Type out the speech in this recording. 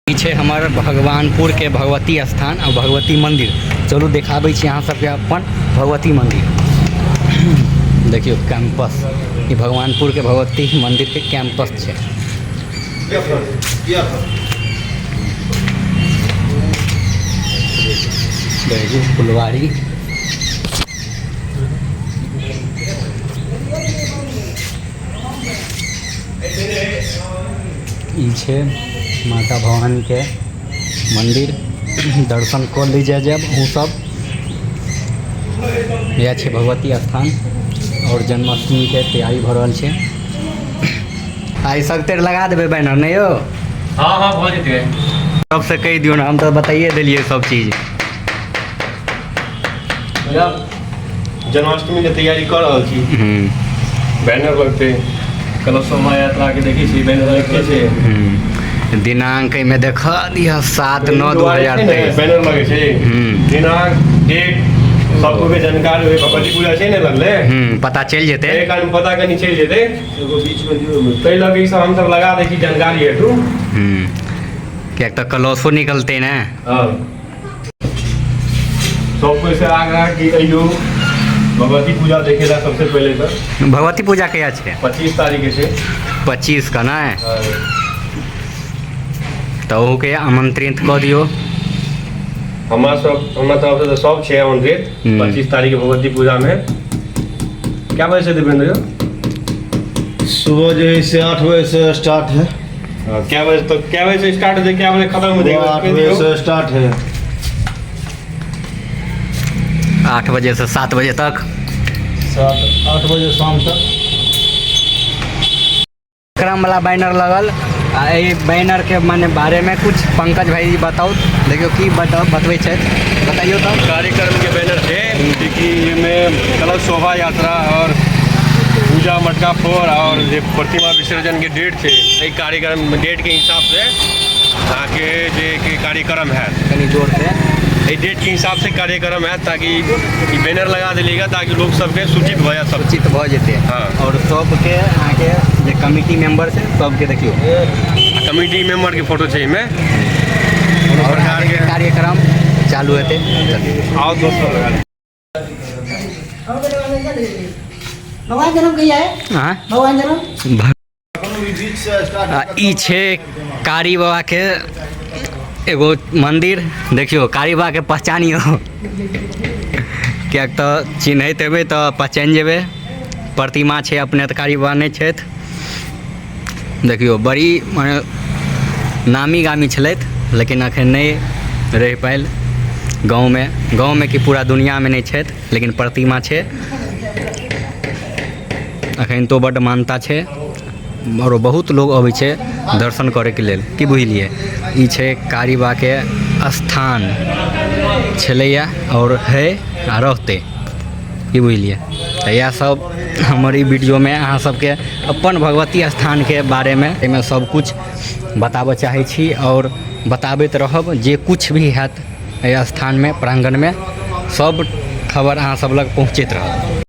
पीछे हमार भगवानपुर के भगवती स्थान और भगवती मंदिर। चलू देखाबै छी अहाँ सबके अपन भगवती मंदिर। देखियो कैंपस, ये भगवानपुर के भगवती मंदिर के कैंपस है। देखियो फुलवारी, ये माता भवानी के मंदिर, दर्शन कर लीजिए जब वो सब। यह है भगवती स्थान और जन्माष्टमी के तैयारी भ रहल छै। आई सकते लगा देवे बैनर नहीं हो? हाँ हाँ भऽ जेतै। सबसे कह दियो ना, हम तो बताइए दिलिए सब चीज। जन्माष्टमी के तैयारी कर रहल छी। बैनर लगते, कलश शोभा यात्रा के देखी छी बैनर लगते छै। दिनांक में देखा दिया 7/9/2023 बैनर लगे छै। दिनांक, डेट सबको के जानकारी होय। भगवती पूजा छै ने लगले, पता चल जेते। एक आदमी पता कनी चल जेते। एगो बीच में दियो, तै लगे ई सब हम सब लगा दै छी जानकारी हेतु। क्या तो कलशो निकलते ना। हां, सब कोई से आग्रह की अइयो भगवती पूजा देखेला सबसे पहले। तो भगवती पूजा कहिया छै? 25 तारीख के छै। 25 का ना तो के आमंत्रित कर दियो। हमारा तरफ से तो सब छे आमंत्रित 25 तारीख के भगवती पूजा में। क्या बजे से देवेंद्र? सुबह जो है से 8 बजे से स्टार्ट है। क्या बजे से स्टार्ट है, क्या बजे खत्म हो जाएगा? 8 बजे से स्टार्ट है। 8 बजे से 7 बजे तक। 8 बजे शाम तक। क्रम वाला बैनर लगल। ये बैनर के माने बारे में कुछ पंकज भाई जी बताओ। देखियो की बतबै छै, बताइयो तो। कार्यक्रम के बैनर है कि में कलश शोभा यात्रा और पूजा मटका फोड़ और प्रतिमा विसर्जन के डेट थे। ये कार्यक्रम डेट के हिसाब से आगे जे कार्यक्रम है कनी जोर से ये डेट के हिसाब से कार्यक्रम है, ताकि बैनर लगा दिलेगा ताकि लोग सबके सूचित हो जाए, सब सूचित भ जेते। हाँ। और सबके आगे जे कमिटी मेंबर से सबके देखियो कमिटी मेंबर के फोटो चाहिए में और आगे कार्यक्रम चालू हेते। आओ दोस्तों लगा भगवान जन्म कहिया है? हां, भगवान जन्म बीच से स्टार्ट। ई छे कारी बाबा के एगो मंदिर। देखियो कारी बाबा के पहचानियो, क्या तो चिन्हैत हेबै तो पहचान जेबै। प्रतिमा छे अपने, तो कारी बाबा नहीं छथि। देखियो बड़ी माने नामी गामी छलथि, लेकिन अखन नहीं रह पायल गाँव में कि पूरा दुनिया में नहीं छथि, लेकिन प्रतिमा छे अखन तो बड़ मान्यता छे। और बहुत लोग अबै छे दर्शन करे के लेल, की बुझलिए। ई छे कारी बाबा के स्थान छलैया और है आ रहते, की बुझलिए। तो यह सब हमारी वीडियो में अहाँ सबके अपन भगवती स्थान के बारे में सब कुछ बताबऽ चाहे छी और बताबैत रहब। जे कुछ भी हैत स्थान में, प्रांगण में, सब खबर अहाँ सब लग पहुँचैत रहत।